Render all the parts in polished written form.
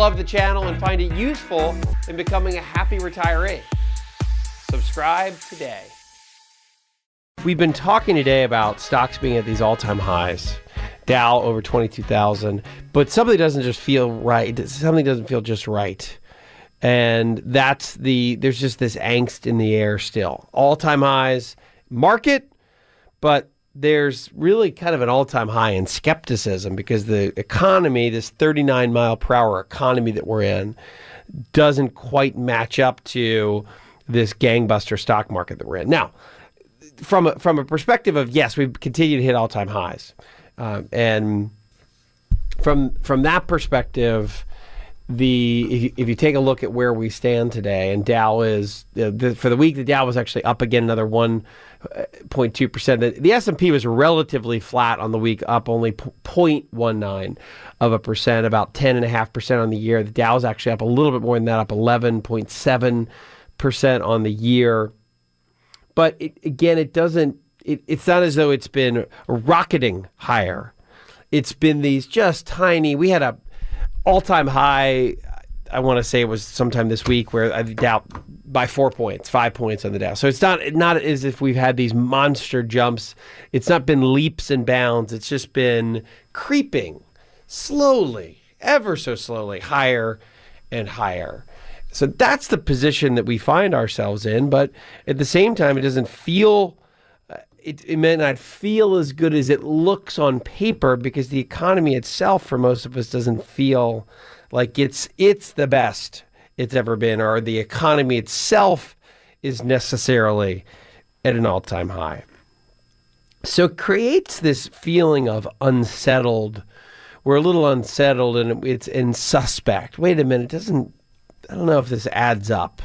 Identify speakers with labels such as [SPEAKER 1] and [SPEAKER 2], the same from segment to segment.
[SPEAKER 1] love the channel and find it useful in becoming a happy retiree. Subscribe today. We've been talking today about stocks being at these all-time highs. Dow over 22,000, but something doesn't just feel right. Something doesn't feel just right. And there's just this angst in the air still. All-time highs, market, but there's really kind of an all-time high in skepticism because the economy, this 39-mile-per-hour economy that we're in, doesn't quite match up to this gangbuster stock market that we're in. Now, from a perspective of, yes, we've continued to hit all-time highs. And from that perspective, if you take a look at where we stand today, and Dow is, for the week, the Dow was actually up again another 1.2%. The S&P was relatively flat on the week, up only 0.19%, about 10.5% on the year. The Dow is actually up a little bit more than that, up 11.7% on the year. But it's not as though it's been rocketing higher. It's been these just tiny, we had a all-time high, I want to say it was sometime this week, where I doubt by 5 points on the Dow. So it's not as if we've had these monster jumps. It's not been leaps and bounds. It's just been creeping slowly, ever so slowly, higher and higher. So that's the position that we find ourselves in. But at the same time, it doesn't feel, it may not feel as good as it looks on paper because the economy itself, for most of us, doesn't feel like it's the best it's ever been, or the economy itself is necessarily at an all-time high. So it creates this feeling of unsettled. We're a little unsettled and it's suspect. Wait a minute, I don't know if this adds up.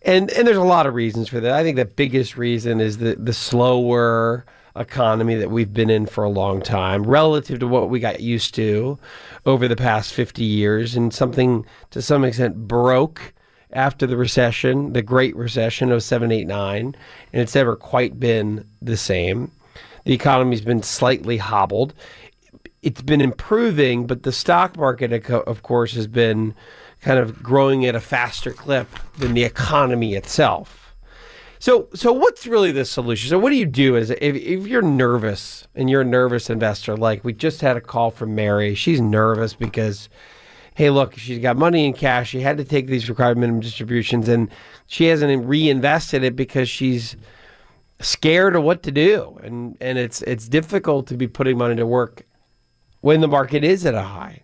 [SPEAKER 1] And there's a lot of reasons for that. I think the biggest reason is the slower economy that we've been in for a long time relative to what we got used to over the past 50 years, and something to some extent broke after the recession, the Great Recession of 07, 08, 09, and it's never quite been the same. The economy's been slightly hobbled. It's been improving, but the stock market, of course, has been kind of growing at a faster clip than the economy itself. So what's really the solution? So what do you do if you're nervous and you're a nervous investor? Like we just had a call from Mary. She's nervous because, hey, look, she's got money in cash. She had to take these required minimum distributions and she hasn't reinvested it because she's scared of what to do. And it's difficult to be putting money to work when the market is at a high.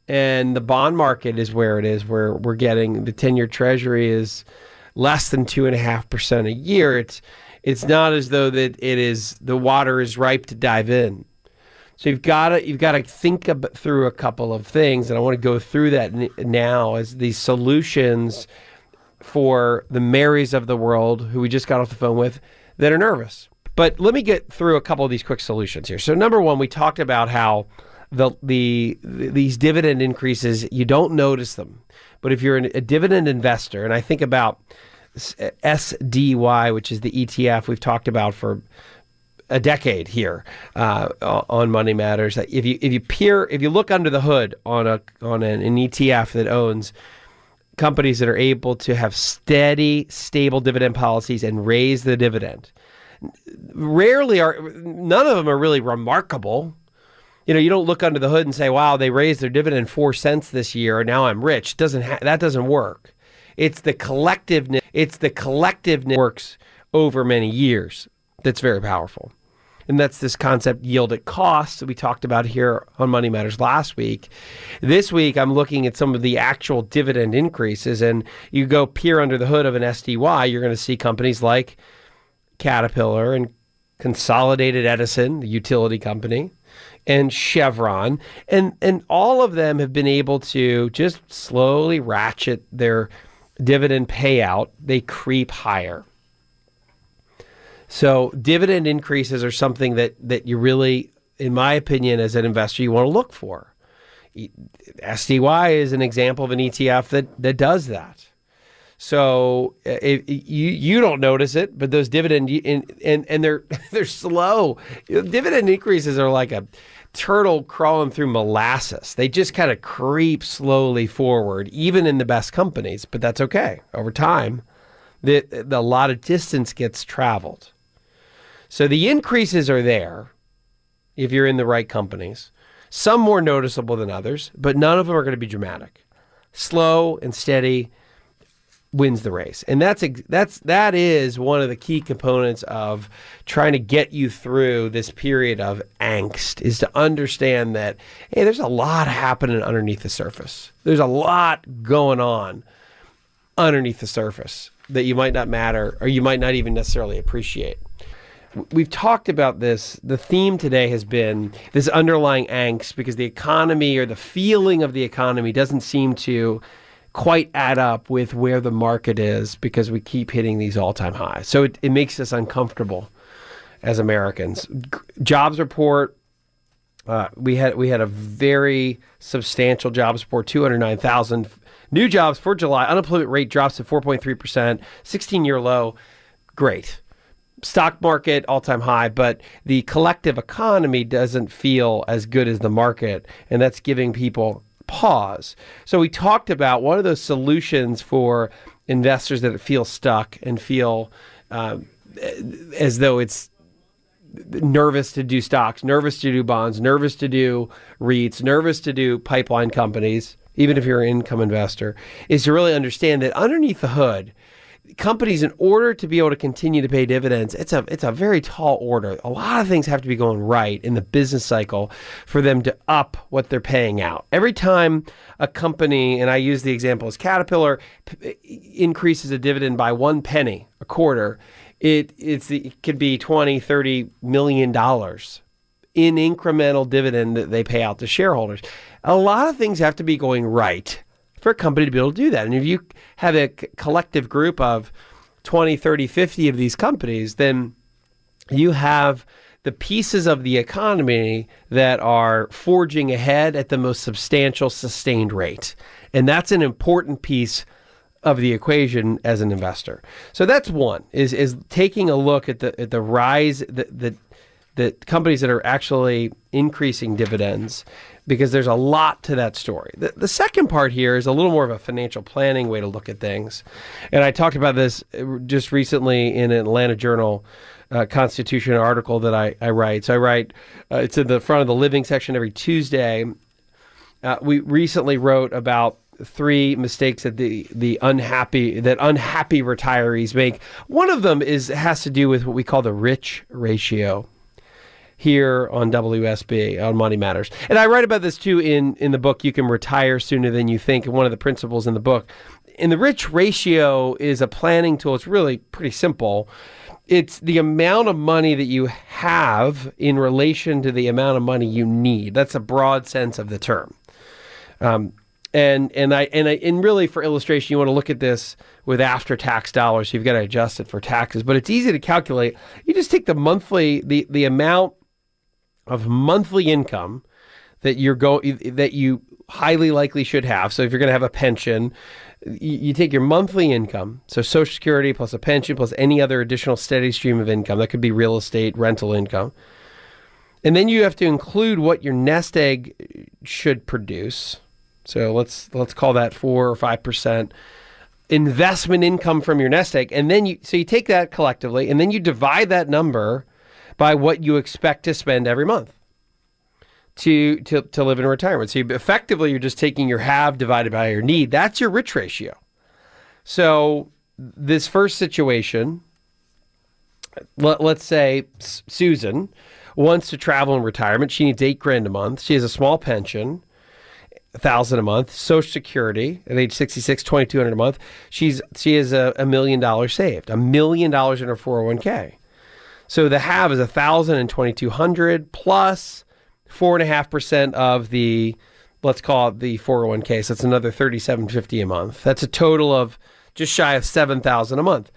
[SPEAKER 1] And the bond market is where it is, where we're getting the 10-year treasury is less than 2.5% a year. It's not as though that it is the water is ripe to dive in. So you've got to think through a couple of things, and I want to go through that now as these solutions for the Marys of the world who we just got off the phone with that are nervous. But let me get through a couple of these quick solutions here. So number one, we talked about how these dividend increases, you don't notice them. But if you're a dividend investor, and I think about SDY, which is the ETF we've talked about for a decade here on Money Matters, that if you look under the hood on an ETF that owns companies that are able to have steady, stable dividend policies and raise the dividend, none of them are really remarkable. You don't look under the hood and say, wow, they raised their dividend 4 cents this year, and now I'm rich. That doesn't work. It's the collectiveness works over many years that's very powerful. And that's this concept yield at cost that we talked about here on Money Matters last week. This week, I'm looking at some of the actual dividend increases, and you go peer under the hood of an SDY, you're going to see companies like Caterpillar and Consolidated Edison, the utility company, and Chevron, and all of them have been able to just slowly ratchet their dividend payout. They creep higher. So dividend increases are something that you really, in my opinion, as an investor, you want to look for. SDY is an example of an ETF that does that. So you don't notice it, but those dividend and they're slow. Dividend increases are like a turtle crawling through molasses. They just kind of creep slowly forward, even in the best companies, but that's okay. Over time, a lot of distance gets traveled. So the increases are there if you're in the right companies. Some more noticeable than others, but none of them are going to be dramatic. Slow and steady wins the race. And that is one of the key components of trying to get you through this period of angst, is to understand that, hey, there's a lot happening underneath the surface. There's a lot going on underneath the surface that you might not matter, or you might not even necessarily appreciate. We've talked about this. The theme today has been this underlying angst because the economy, or the feeling of the economy, doesn't seem to quite add up with where the market is, because we keep hitting these all-time highs. So it makes us uncomfortable as Americans. Jobs report, we had a very substantial jobs report, 209,000 new jobs for July. Unemployment rate drops to 4.3%, 16-year low. Great. Stock market, all-time high, but the collective economy doesn't feel as good as the market, and that's giving people pause. So we talked about one of those solutions for investors that feel stuck and feel as though it's nervous to do stocks, nervous to do bonds, nervous to do REITs, nervous to do pipeline companies, even if you're an income investor, is to really understand that underneath the hood, companies, in order to be able to continue to pay dividends, it's a very tall order. A lot of things have to be going right in the business cycle for them to up what they're paying out. Every time a company, and I use the example as Caterpillar, increases a dividend by 1 penny a quarter, it could be $20-30 million in incremental dividend that they pay out to shareholders. A lot of things have to be going right for a company to be able to do that. And if you have a collective group of 20, 30, 50 of these companies, then you have the pieces of the economy that are forging ahead at the most substantial sustained rate. And that's an important piece of the equation as an investor. So that's one, is taking a look at the rise, the companies that are actually increasing dividends, because there's a lot to that story. The second part here is a little more of a financial planning way to look at things. And I talked about this just recently in an Atlanta Journal Constitution article that I write. So I write, it's in the front of the living section every Tuesday. We recently wrote about 3 mistakes that the unhappy retirees make. One of them has to do with what we call the rich ratio here on WSB, on Money Matters. And I write about this too in the book, You Can Retire Sooner Than You Think, and one of the principles in the book. And the rich ratio is a planning tool. It's really pretty simple. It's the amount of money that you have in relation to the amount of money you need. That's a broad sense of the term. And really, for illustration, you want to look at this with after-tax dollars. So you've got to adjust it for taxes, but it's easy to calculate. You just take the amount of monthly income that you highly likely should have. So if you're going to have a pension, you take your monthly income, so Social Security plus a pension plus any other additional steady stream of income. That could be real estate, rental income. And then you have to include what your nest egg should produce. So let's call that 4 or 5% investment income from your nest egg. And then you take that collectively, and then you divide that number by what you expect to spend every month to live in retirement. So you're just taking your have divided by your need. That's your rich ratio. So this first situation, let's say Susan wants to travel in retirement. She needs $8,000 a month. She has a small pension, $1,000 a month, Social Security at age 66, $2,200 a month. She has $1 million saved, $1 million in her 401k. So the have is $1,000 and $2,200 plus 4.5% of the, let's call it the 401k. So that's another $3,750 a month. That's a total of just shy of $7,000 a month.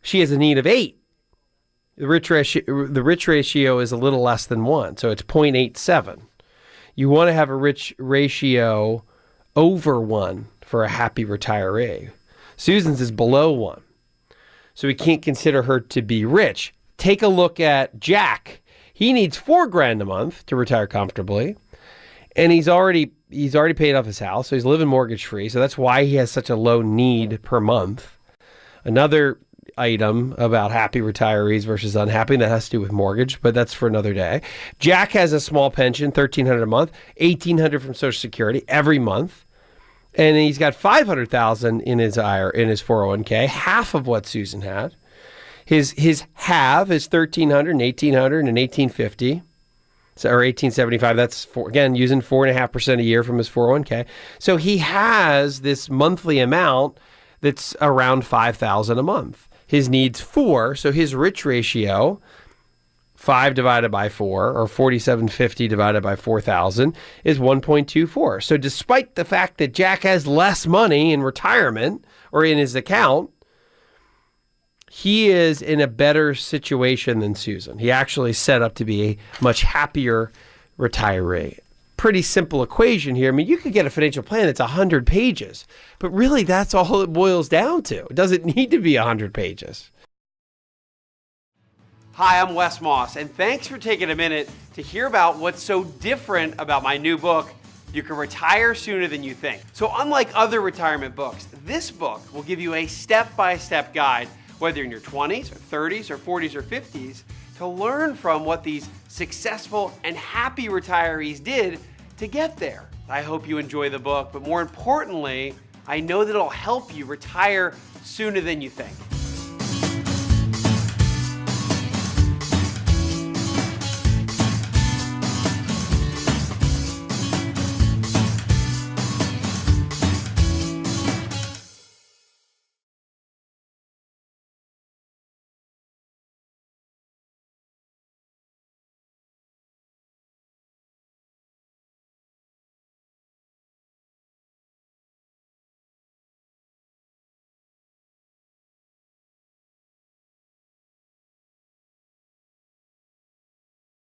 [SPEAKER 1] She has a need of 8. The rich ratio is a little less than 1, so it's 0.87. You want to have a rich ratio over 1 for a happy retiree. Susan's is below 1, so we can't consider her to be rich. Take a look at Jack. He needs $4,000 a month to retire comfortably. And he's already paid off his house, so he's living mortgage free. So that's why he has such a low need per month. Another item about happy retirees versus unhappy, and that has to do with mortgage, but that's for another day. Jack has a small pension, $1,300 a month, $1,800 from Social Security every month. And he's got $500,000 in his 401k, half of what Susan had. His halve is $1,300 and $1,800 and $1,850. Or $1,875. That's again using 4.5% a year from his 401k. So he has this monthly amount that's around $5,000 a month. His needs 4, so his rich ratio, 5 divided by 4, or 4,750 divided by 4,000, is 1.24. So despite the fact that Jack has less money in retirement or in his account, he is in a better situation than Susan. He actually set up to be a much happier retiree. Pretty simple equation here. I mean, you could get a financial plan that's 100 pages, but really that's all it boils down to. It doesn't need to be 100 pages. Hi, I'm Wes Moss, and thanks for taking a minute to hear about what's so different about my new book, You Can Retire Sooner Than You Think. So unlike other retirement books, this book will give you a step-by-step guide, whether you're in your 20s or 30s or 40s or 50s, to learn from what these successful and happy retirees did to get there. I hope you enjoy the book, but more importantly, I know that it'll help you retire sooner than you think.